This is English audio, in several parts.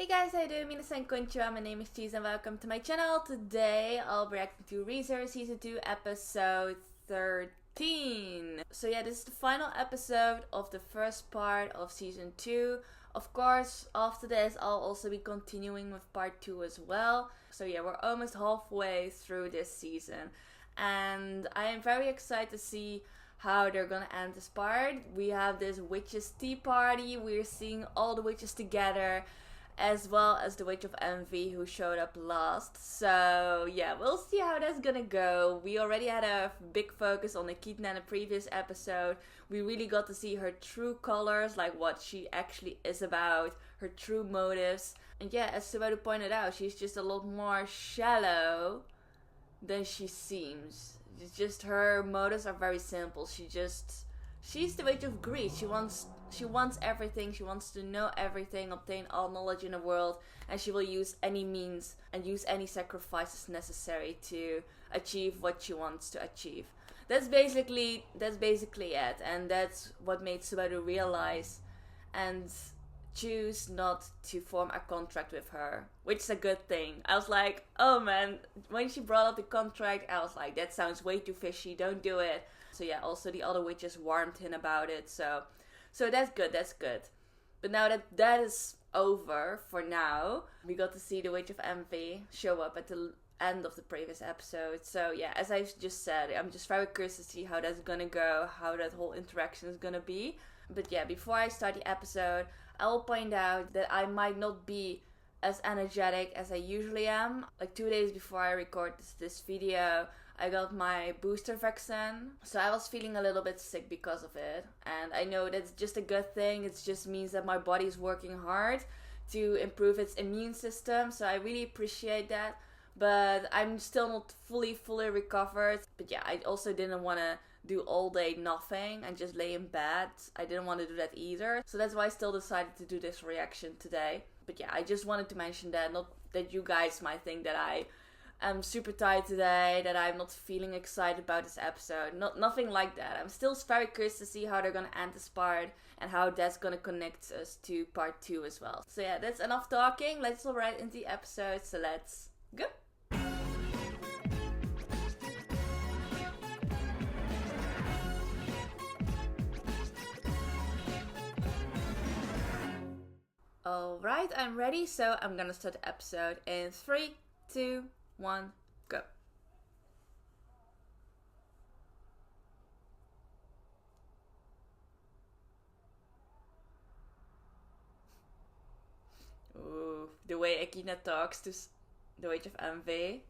Hey guys, how you doing? Minasan konnichiwa, my name is Cheese and welcome to my channel. Today I'll be reacting to Re:Zero Season 2 episode 13. So yeah, this is the final episode of the first part of Season 2. Of course, after this I'll also be continuing with part 2 as well. So yeah, we're almost halfway through this season. And I am very excited to see how they're gonna end this part. We have this witches tea party. We're seeing all the witches together, as well as the Witch of Envy who showed up last. So yeah, we'll see how that's gonna go. We already had a big focus on Echidna in the previous episode. We really got to see her true colors, like what she actually is about, her true motives. And yeah, as Subaru pointed out, she's just a lot more shallow than she seems. It's just her motives are very simple. She's the Witch of Greed. She wants everything. She wants to know everything, obtain all knowledge in the world, and she will use any means and use any sacrifices necessary to achieve what she wants to achieve. That's basically it, and that's what made Subaru realize and choose not to form a contract with her, which is a good thing. I was like, oh man, when she brought up the contract, I was like, that sounds way too fishy, don't do it. So yeah, also the other witches warned him about it, so that's good. But now that is over for now, we got to see the Witch of Envy show up at the end of the previous episode. So yeah, as I just said, I'm just very curious to see how that's gonna go, how that whole interaction is gonna be. But yeah, before I start the episode, I will point out that I might not be as energetic as I usually am. Like 2 days before I record this video, I got my booster vaccine, so I was feeling a little bit sick because of it. And I know that's just a good thing. It just means that my body is working hard to improve its immune system, so I really appreciate that. But I'm still not fully recovered. But yeah, I also didn't want to do all day nothing and just lay in bed. I didn't want to do that either. So that's why I still decided to do this reaction today. But yeah, I just wanted to mention that, not that you guys might think that I'm super tired today, that I'm not feeling excited about this episode. Nothing like that. I'm still very curious to see how they're gonna end this part and how that's gonna connect us to part 2 as well. So yeah, that's enough talking. Let's go right into the episode. So let's go. Alright, I'm ready, so I'm gonna start the episode in 3, 2, 1, go. Ooh, the way Echidna talks to the Witch of Envy.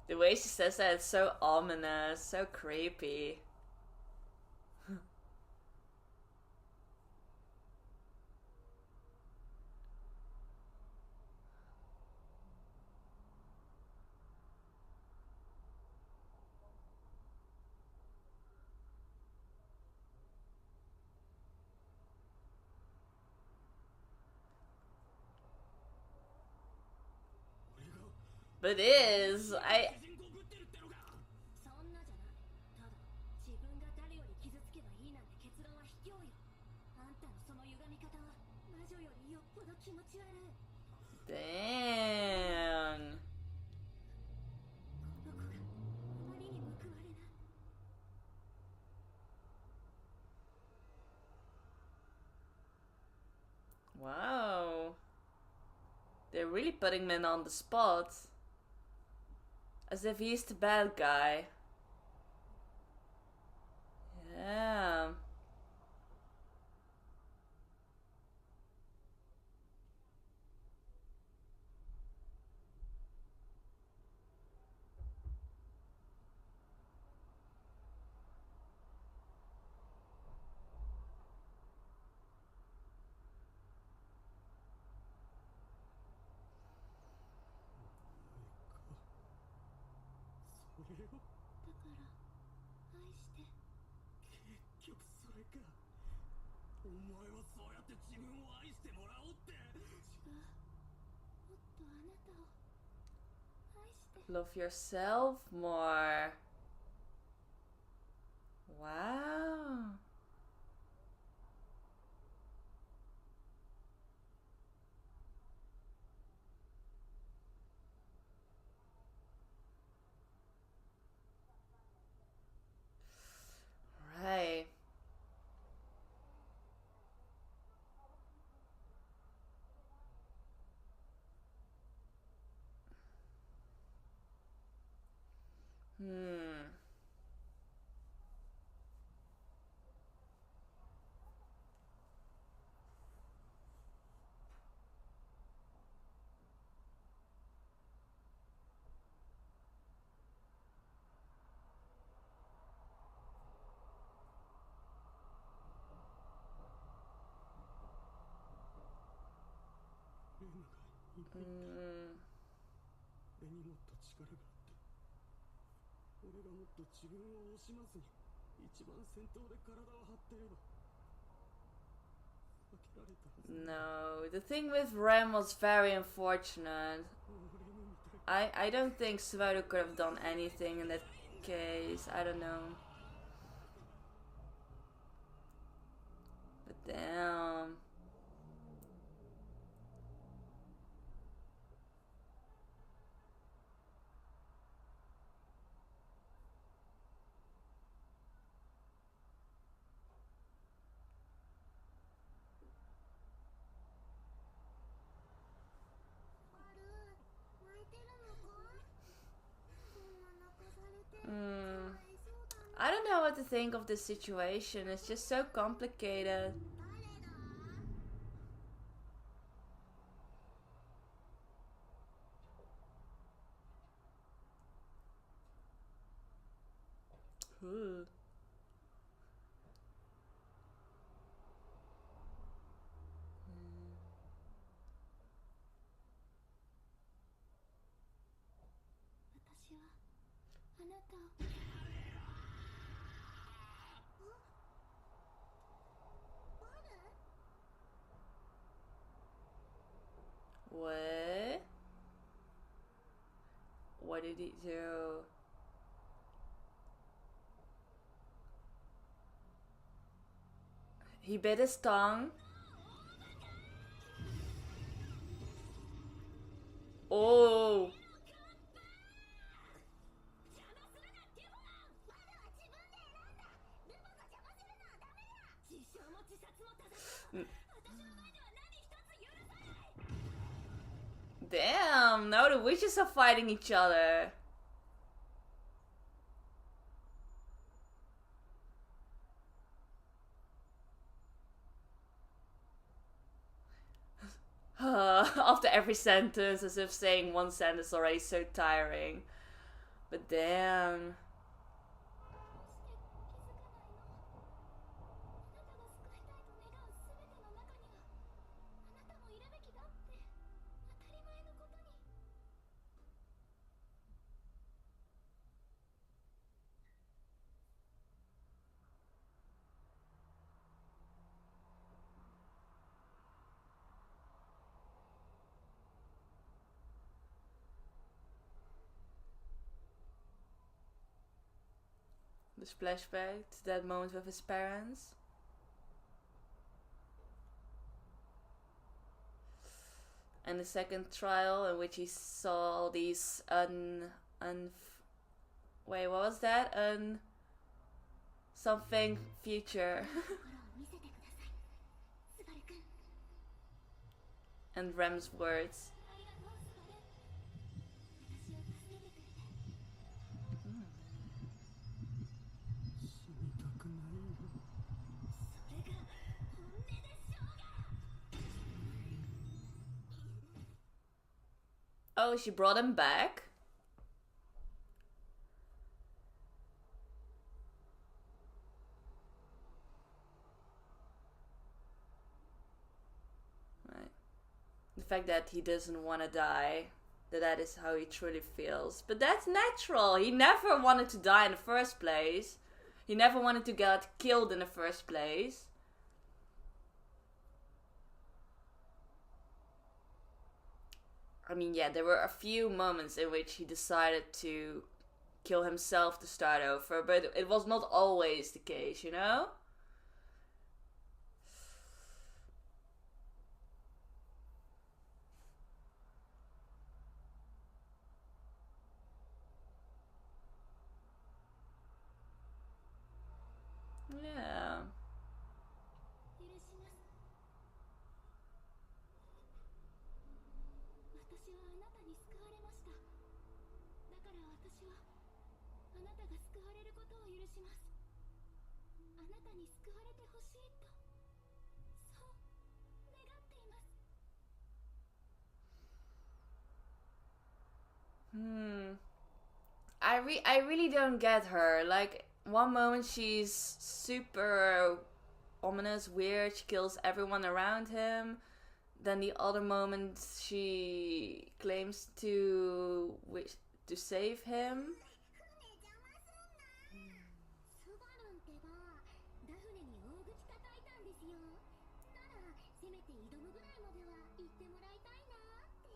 The way she says that, it's so ominous, so creepy. But it is, dang. Wow. They're really putting Min on the spot. As if he's the bad guy. Yeah. Love yourself more. Wow. Right. Hmm. Mm. 俺にもっと力があって俺がもっと自分を惜しまずに一番先頭で体を張ってれば避けられたはず。 No, the thing with Rem was very unfortunate. I don't think Subaru could have done anything in that case. I don't know. But damn. Mm. I don't know what to think of this situation. It's just so complicated. Ooh. What? What did he do? He bit his tongue. Oh. Damn, now the witches are fighting each other. After every sentence, as if saying one sentence already so tiring. But damn. This flashback to that moment with his parents. And the second trial in which he saw all these wait, what was that? Something future. And Rem's words. Oh, she brought him back? Right. The fact that he doesn't want to die that is how he truly feels. But that's natural. He never wanted to die in the first place. He never wanted to get killed in the first place. I mean, yeah, there were a few moments in which he decided to kill himself to start over, but it was not always the case, you know? Yeah. 許します。私はあなたに救われました。だから私はあなたが救われることを許します。あなたに救われてほしいと、そう願っています。I really don't get her. Like, one moment she's super ominous, weird, she kills everyone around him. Then the other moment she claims to wish to save him. スバルンってば、ダフネに大口叩いたんですよ。なら、せめて挑むぐらいまでは言ってもらいたいなって。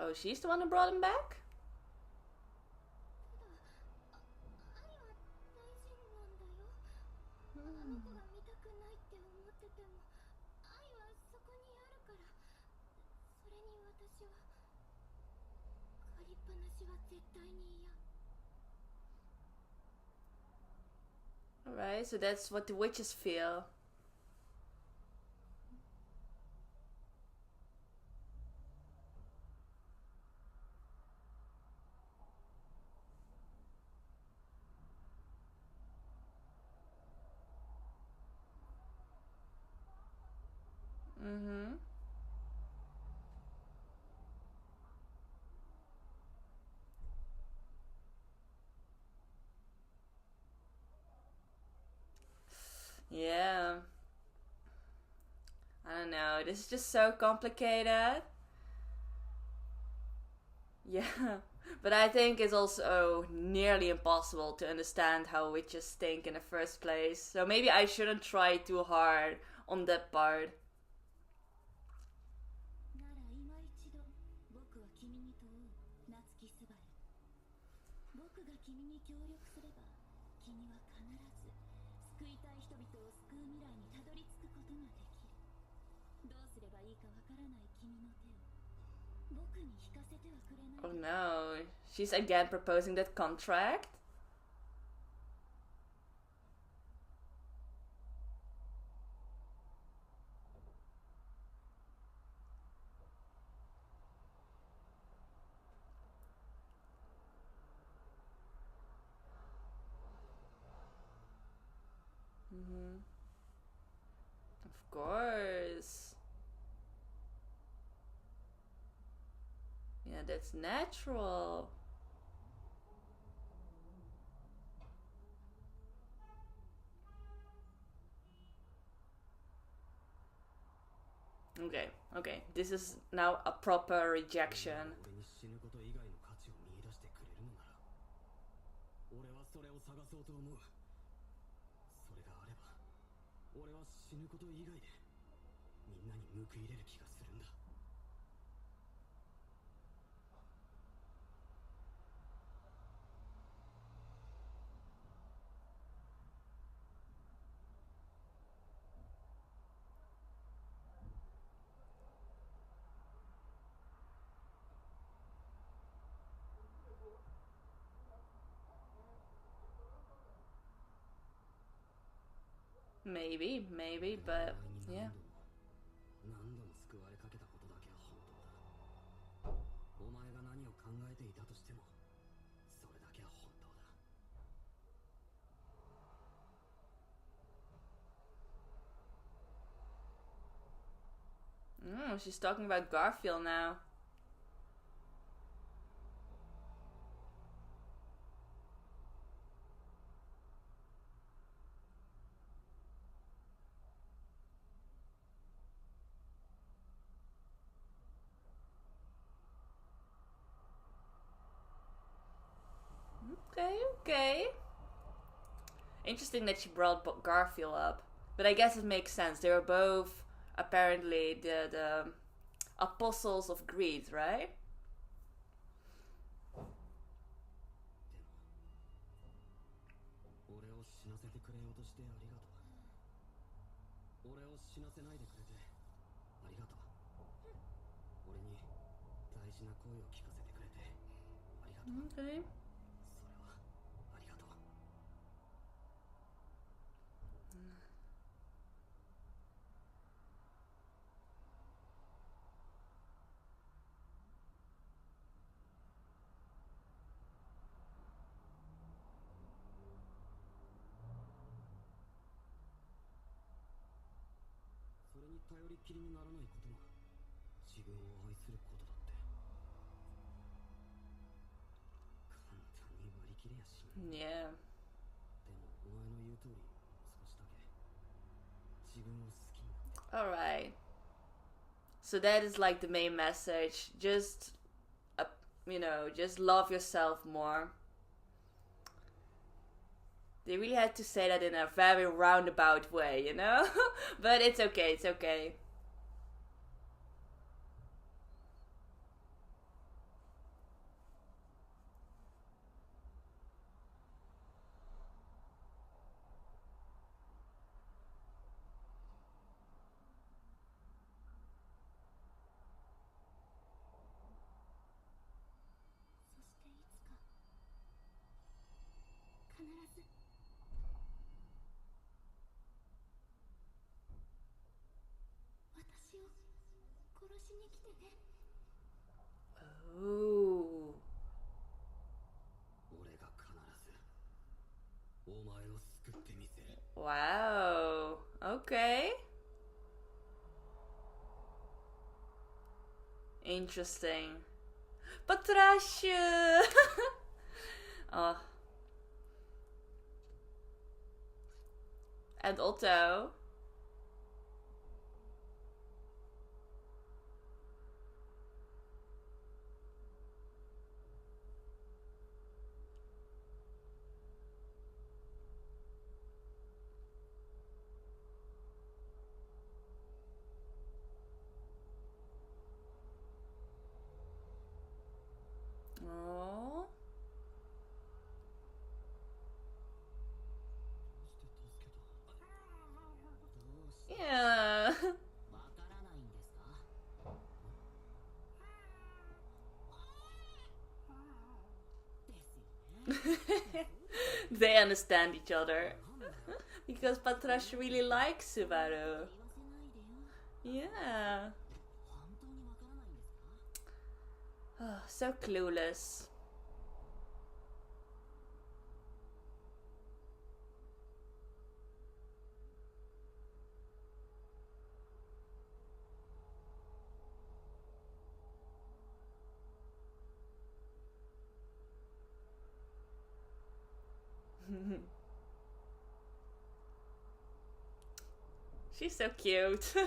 Oh, she's the one who brought him back? ただ、愛は大事なんだよ。あの子が見たくないって思ってても、愛はそこにあるから。それに私は借りっぱなしは絶対に嫌。 Alright, so that's what the witches feel. Mm-hmm. Yeah. I don't know. This is just so complicated. Yeah. But I think it's also nearly impossible to understand how witches think in the first place. So maybe I shouldn't try too hard on that part. なら今一度僕は君に問う、夏木スバル。僕が君に協力すれば、君は必ず救いたい人々を救う未来にたどり着くことができる。どうすればいいかわからない君の手を僕に引かせてはくれないか。 Oh no. She's again proposing that contract? Mm-hmm. Of course. Yeah, that's natural. Okay. This is now a proper rejection. 俺に死ぬこと以外の価値を見出してくれるのなら、俺はそれを探そうと思う。それがあれば、俺は死ぬこと以外でみんなに報いれる気がするんだ。Maybe, but yeah. 何度も救われかけたことだけは本当だ。お前が何を考えていたとしても、それだけは本当だ。She's talking about Garfield now. Okay. Interesting that she brought Garfield up. But I guess it makes sense. They were both apparently the apostles of greed, right? 俺を死なせてくれようとしてありがとう。俺を死なせないでくれてありがとう。俺に大事な声を聞かせてくれてありがとう。Okay. それはありがとう。それに頼りっきりにならないことが自分を愛することだって簡単に割り切れやしない。 Yeah. でもお前の言う通り少しだけ自分を好きになって。 Alright. So that is like the main message. Just, just love yourself more. They really had to say that in a very roundabout way, you know? But it's okay, it's okay. Ooh. 俺が必ずお前を救ってみせる。 Wow. Okay. Interesting. Patrashu! Oh. And Otto. Oh. どうして助けた？ Yeah. わからないんですか？ They understand each other. Because Patrash really likes Subaru. Yeah. Oh, so clueless. She's so cute. Yeah.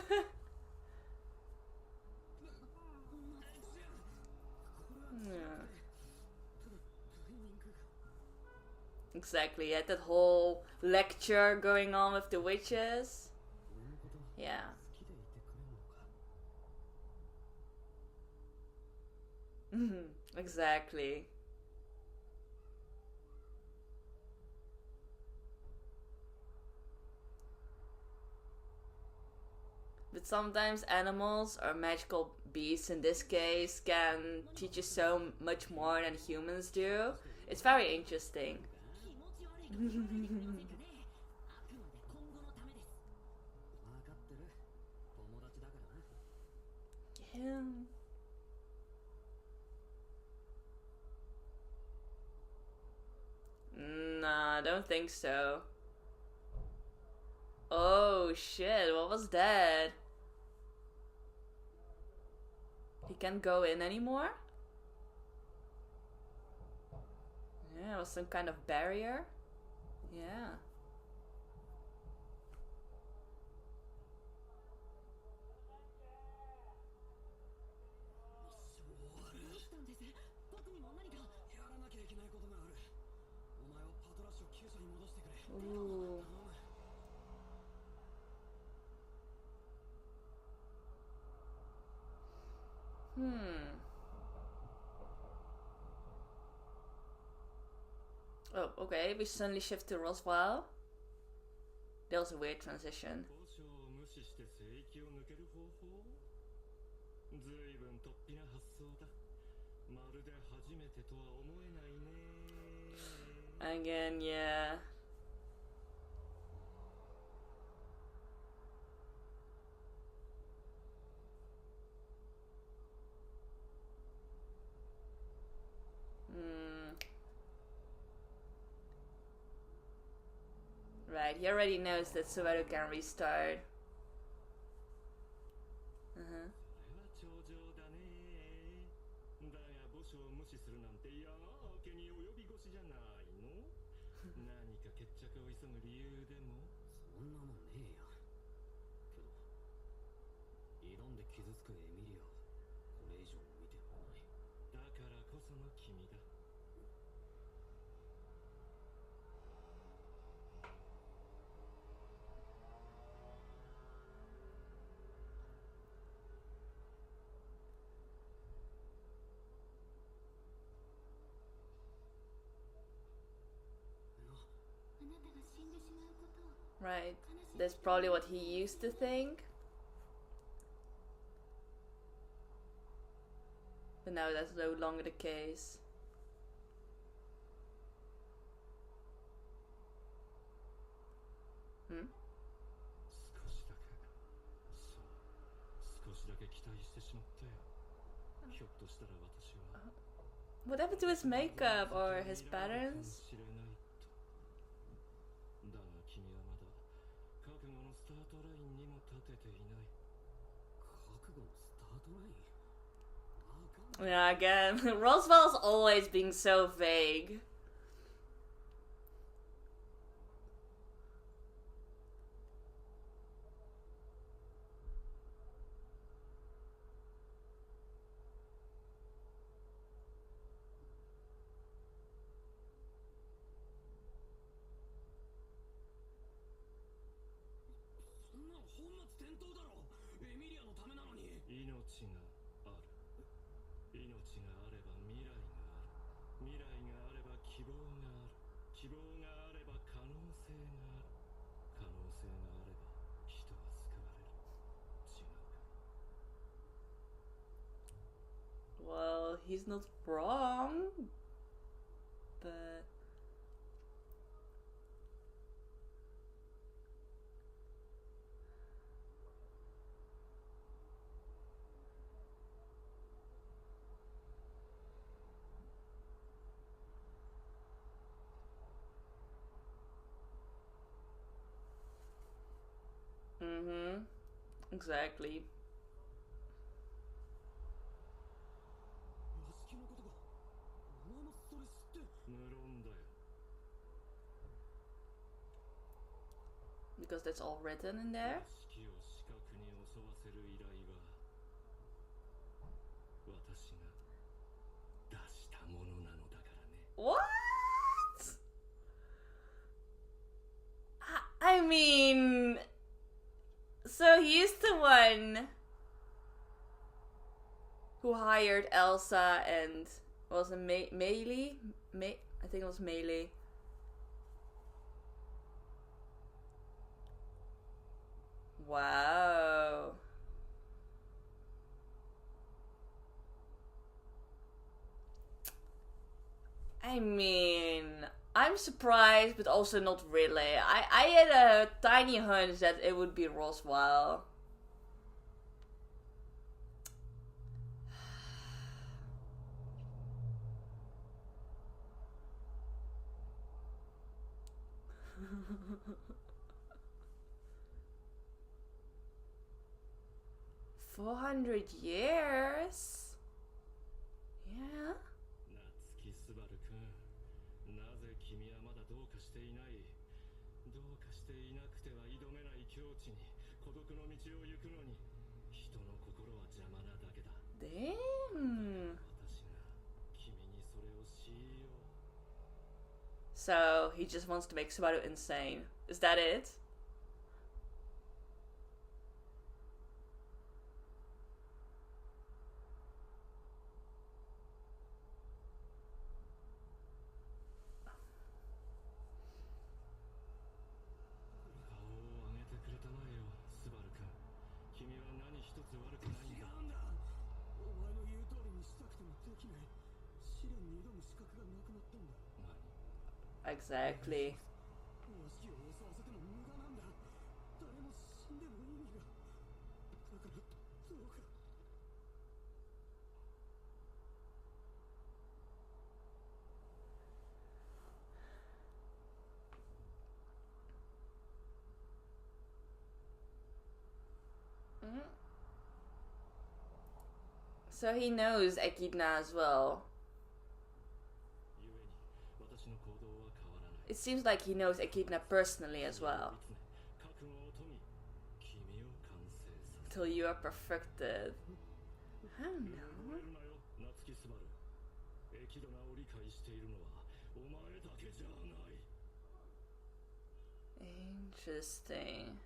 Exactly, yeah, that whole lecture going on with the witches. Yeah. Exactly. But sometimes animals or magical beasts in this case can teach you so much more than humans do. It's very interesting. Yeah. Nah, I don't think so. Oh shit, what was that? He can't go in anymore? Yeah, it was some kind of barrier. Yeah. Oh, okay. We suddenly shift to Roswell. That was a weird transition. 交渉を無視して聖域を抜ける方法？ずいぶん突飛な発想だ。まるで初めてとは思えないね。Again, yeah. Right, he already knows that Subaru can restart. それは頂上だね。だが墓所を無視するなんてやけに及び腰じゃないの？何か決着を急ぐ理由でも？そんなもんねえや。けど挑んで傷つくエミリアをこれ以上見てられない。だからこその君だ。あなたが死んでしまうことを Right. 悲しみ That's probably what he used to think. But now that's no longer the case. 少しだけ、そう、少しだけ期待してしまったよ。ひょっとしたら私は What happened to his makeup or his patterns? 知れないと。だが君はまだ覚悟のスタートラインにも立てていない。覚悟のスタートライン？ Yeah, again, Roswell's always being so vague. Well, he's not wrong, but... Exactly. 屋敷のことがお前もそれ知って？無論だよ。 Because that's all written in there. 屋敷を死角に襲わせる依頼は私が出したものなのだからね。 What? I mean... So he's the one who hired Elsa and... Was it Melee? I think it was Melee. Wow. I mean, I'm surprised, but also not really. I had a tiny hunch that it would be Roswell. $400? Yeah. 夏木スバル君、なぜ君はまだどうかしていない？どうかしていなくては挑めない境地に孤独の道を行くのに、人の心は邪魔なだけだ。 Damn. 私が君にそれを強いよう。 So he just wants to make Subaru insane. Is that it? Exactly. 屋敷を襲わせても無駄なんだ。誰も死んでも意味が。だからどうか。Mhm. So he knows Echidna as well. 故に私の行動は変わらない。 It seems like he knows Echidna personally as well. 覚悟を研ぎ、君を完成させ Till you are perfected. I don't る。 know. なよ、夏木すばる。エキドナを理解しているのはお前だけじゃない。 Interesting.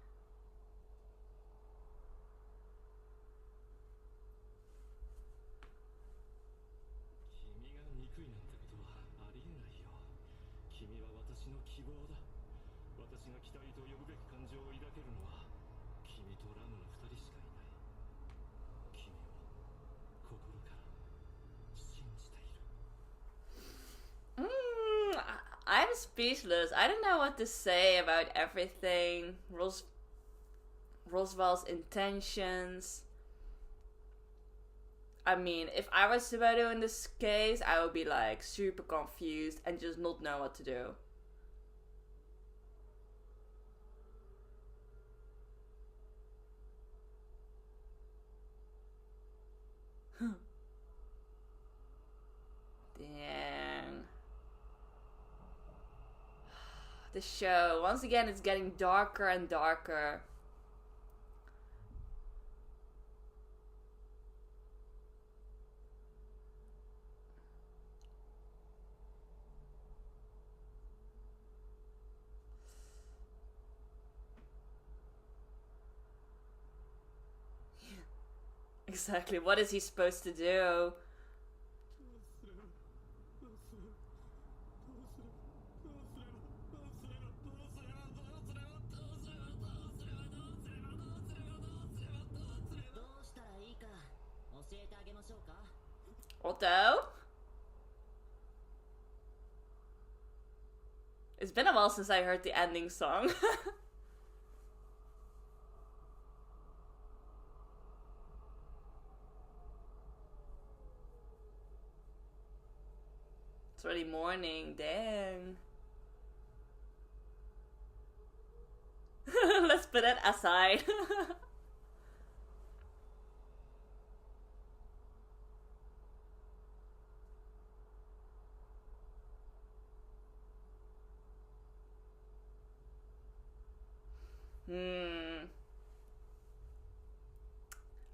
君が憎いなんてことはありえないよ。君は私の希望だ。私が期待と呼ぶべき感情を抱けるのは君とラムの二人しかいない。君を心から信じている。 I'm speechless. I don't know what to say about everything. Roswell's intentions. I mean, if I was Subaru in this case, I would be like super confused and just not know what to do. Dang. The show, once again, it's getting darker and darker. Exactly, what is he supposed to do? Otto? It's been a while since I heard the ending song. It's already morning, dang. Let's put it aside.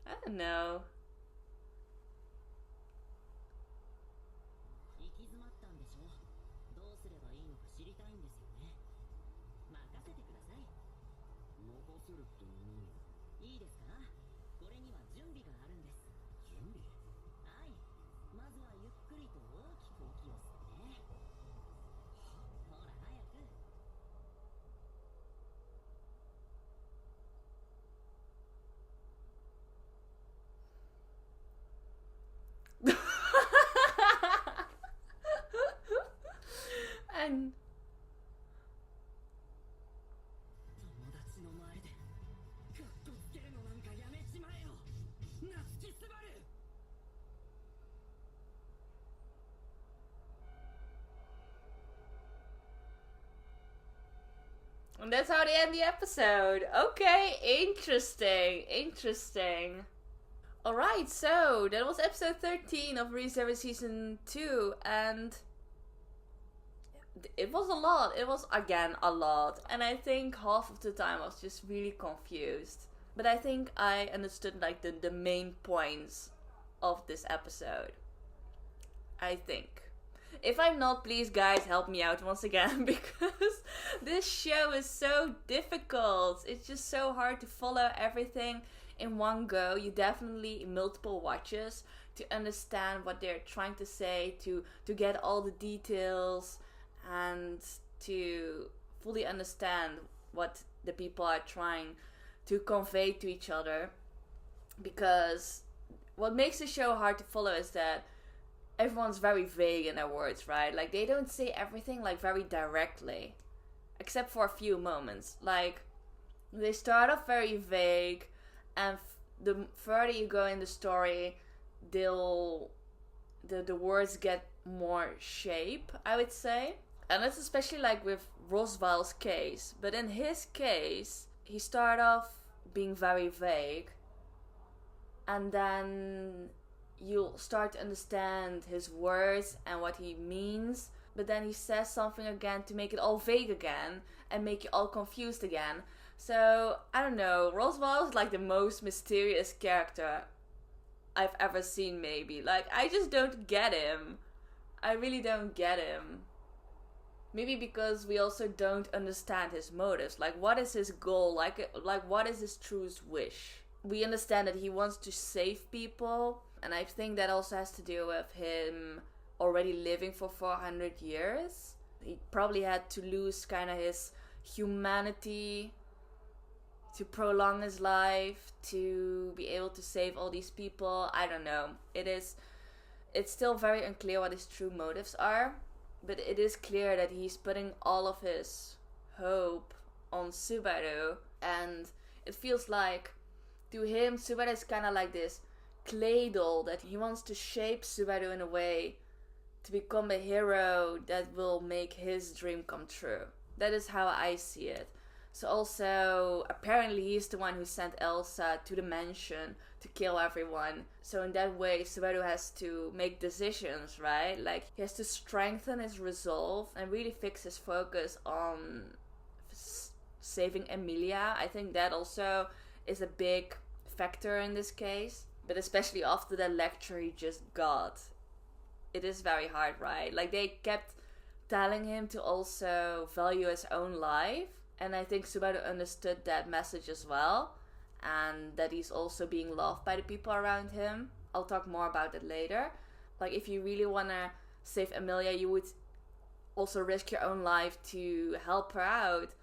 I don't know. 行き詰まったんでしょ。どうすればいいのか知りたいんですよね。任せてください。任せるって何を。いいですか。これには準備があるんです。準備。はい。まずはゆっくりと大きく息を吸ってね。ほら早く。 And 友達の前でカッコつけるのなんかやめちまえよ。夏木すばる。 And that's how they end the episode. Okay, interesting. Interesting. Alright, so that was episode 13 of ReServe Season 2, and it was a lot. It was, again, a lot. And I think half of the time I was just really confused. But I think I understood, like, the main points of this episode. I think. If I'm not, please guys help me out once again, because this show is so difficult. It's just so hard to follow everything in one go. You definitely need multiple watches to understand what they're trying to say, to get all the details, and to fully understand what the people are trying to convey to each other. Because what makes the show hard to follow is that everyone's very vague in their words, right? Like, they don't say everything, like, very directly. Except for a few moments. Like, they start off very vague, and the further you go in the story, the words get more shape, I would say. And that's especially like with Roswell's case. But in his case, he started off being very vague, and then you'll start to understand his words and what he means. But then he says something again to make it all vague again and make you all confused again. So, I don't know, Roswell is like the most mysterious character I've ever seen, maybe. Like, I just don't get him. I really don't get him. Maybe because we also don't understand his motives. Like, what is his goal? Like what is his true wish? We understand that he wants to save people, and I think that also has to do with him already living for 400 years. He probably had to lose kind of his humanity to prolong his life, to be able to save all these people. I don't know. It's still very unclear what his true motives are, but it is clear that he's putting all of his hope on Subaru, and it feels like to him Subaru is kind of like this clay doll that he wants to shape Subaru in a way to become a hero that will make his dream come true. That is how I see it. So also, apparently he's the one who sent Elsa to the mansion to kill everyone. So in that way, Subaru has to make decisions, right? Like, he has to strengthen his resolve and really fix his focus on saving Emilia. I think that also is a big factor in this case. But especially after the lecture he just got. It is very hard, right? Like, they kept telling him to also value his own life. And I think Subaru understood that message as well. And that he's also being loved by the people around him. I'll talk more about it later. Like, if you really want to save Emilia, you would also risk your own life to help her out.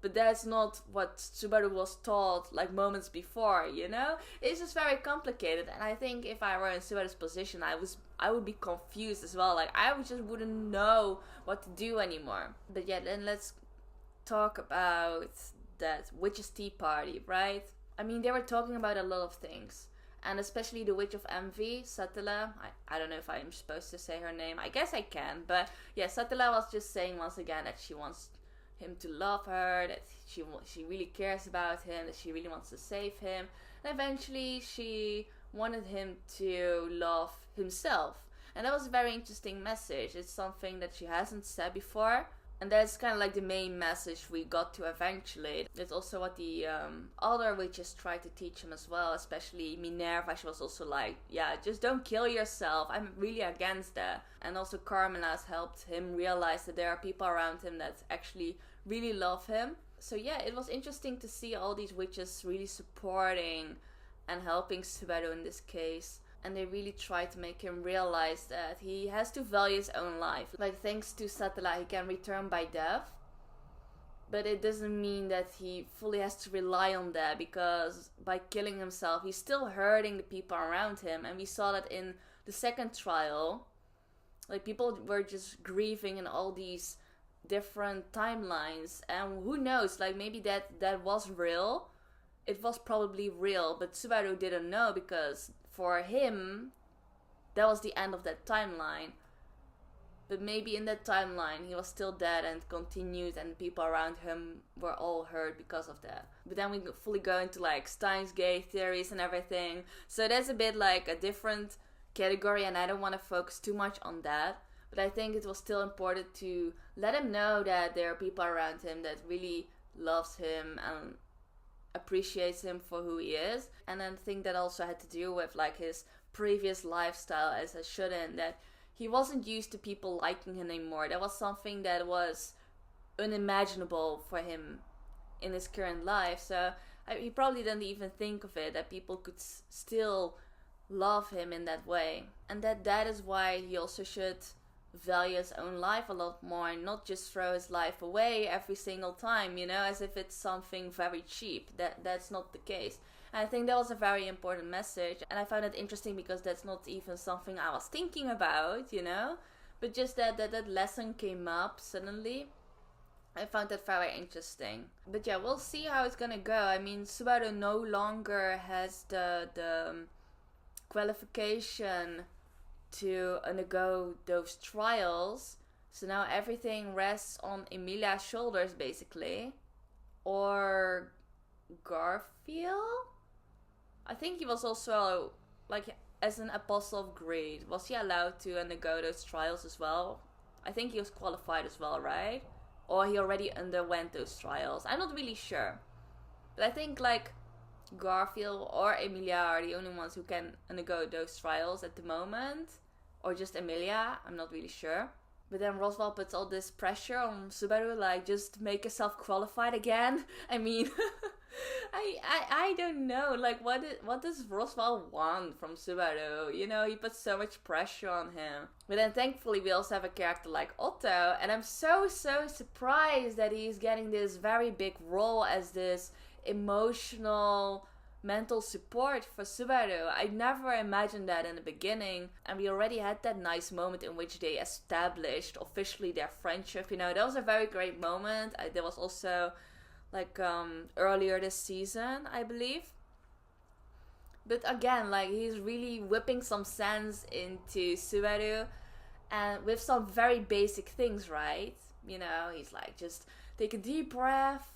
But that's not what Subaru was taught like moments before, you know? It's just very complicated. And I think if I were in Subaru's position, I would be confused as well. Like, I just wouldn't know what to do anymore. But yeah, then let's talk about that Witch's Tea Party, right? I mean, they were talking about a lot of things. And especially the Witch of Envy, Satila. I don't know if I'm supposed to say her name. I guess I can. But yeah, Satila was just saying once again that she wants him to love her, that she really cares about him, that she really wants to save him. And eventually she wanted him to love himself. And that was a very interesting message. It's something that she hasn't said before. And that's kind of like the main message we got to eventually. It's also what the other witches tried to teach him as well, especially Minerva. She was also like, yeah, just don't kill yourself. I'm really against that. And also Carmela has helped him realize that there are people around him that actually really love him. So yeah, it was interesting to see all these witches really supporting and helping Subaru in this case. And they really try to make him realize that he has to value his own life. Like, thanks to Satella, he can return by death. But it doesn't mean that he fully has to rely on that, because by killing himself, he's still hurting the people around him. And we saw that in the second trial. Like, people were just grieving in all these different timelines. And who knows, like, maybe that was real. It was probably real, but Subaru didn't know, because for him, that was the end of that timeline. But maybe in that timeline, he was still dead and continued, and people around him were all hurt because of that. But then we fully go into like Steins Gate theories and everything. So that's a bit like a different category, and I don't want to focus too much on that. But I think it was still important to let him know that there are people around him that really loves him and appreciates him for who he is. And I think that also had to do with like his previous lifestyle as a shut-in, that he wasn't used to people liking him anymore. That was something that was unimaginable for him in his current life. So he probably didn't even think of it, that people could still love him in that way. And that is why he also should value his own life a lot more and not just throw his life away every single time, you know, as if it's something very cheap. That's not the case. And I think that was a very important message, and I found it interesting because that's not even something I was thinking about, you know, but just that lesson came up suddenly. I found that very interesting. But yeah, we'll see how it's gonna go. I mean, Subaru no longer has the qualification to undergo those trials. So now everything rests on Emilia's shoulders, basically. Or Garfield? I think he was also, like, as an apostle of greed, was he allowed to undergo those trials as well? I think he was qualified as well, right? Or he already underwent those trials. I'm not really sure. But I think, like, Garfield or Emilia are the only ones who can undergo those trials at the moment. Or just Emilia, I'm not really sure. But then Roswaal puts all this pressure on Subaru, like, just make yourself qualified again. I mean, I don't know, like, what does Roswaal want from Subaru? You know, he puts so much pressure on him. But then thankfully we also have a character like Otto, and I'm so surprised that he's getting this very big role as this emotional mental support for Subaru. I never imagined that in the beginning, and we already had that nice moment in which they established officially their friendship, you know. That was a very great moment. There was also like earlier this season, I believe. But again, like, he's really whipping some sense into Subaru, and with some very basic things, right? You know, he's like, just take a deep breath,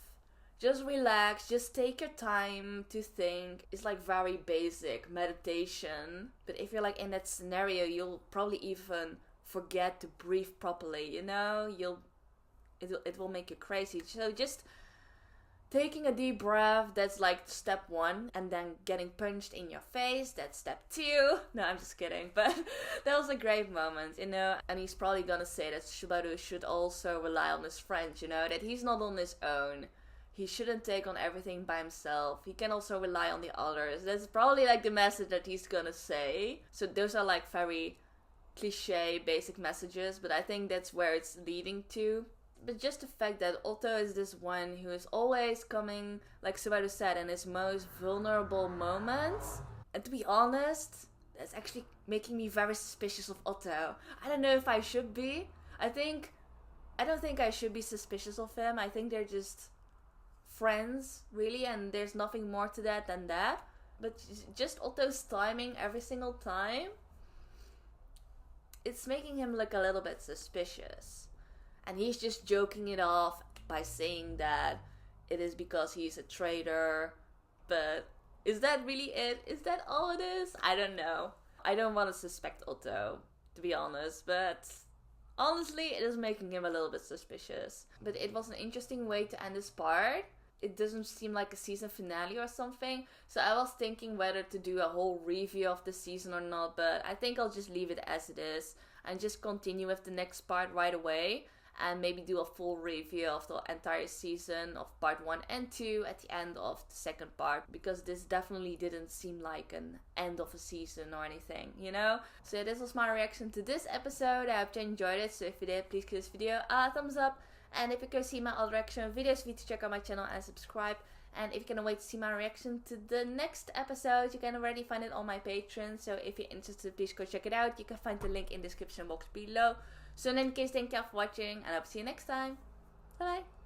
just relax, just take your time to think. It's like very basic meditation. But if you're like in that scenario, you'll probably even forget to breathe properly, you know? It will make you crazy. So just taking a deep breath, that's like step 1. And then getting punched in your face, that's step 2. No, I'm just kidding. But that was a great moment, you know? And he's probably gonna say that Subaru should also rely on his friends, you know? That he's not on his own. He shouldn't take on everything by himself. He can also rely on the others. That's probably like the message that he's gonna say. So those are like very cliche, basic messages. But I think that's where it's leading to. But just the fact that Otto is this one who is always coming, like Subaru said, in his most vulnerable moments. And to be honest, that's actually making me very suspicious of Otto. I don't know if I should be. I don't think I should be suspicious of him. I think they're just friends, really, and there's nothing more to that than that. But just Otto's timing every single time, it's making him look a little bit suspicious. And he's just joking it off by saying that it is because he's a traitor. But is that really it? Is that all it is? I don't know. I don't want to suspect Otto, to be honest, but honestly, it is making him a little bit suspicious. But it was an interesting way to end this part. It doesn't seem like a season finale or something. So I was thinking whether to do a whole review of the season or not. But I think I'll just leave it as it is. And just continue with the next part right away. And maybe do a full review of the entire season of part 1 and 2 at the end of the second part. Because this definitely didn't seem like an end of a season or anything, you know? So this was my reaction to this episode. I hope you enjoyed it. So if you did, please give this video a thumbs up. And if you can see my other reaction videos, you need to check out my channel and subscribe. And if you cannot wait to see my reaction to the next episode, you can already find it on my Patreon. So if you're interested, please go check it out. You can find the link in the description box below. So in any case, thank you all for watching, and I'll see you next time. Bye bye.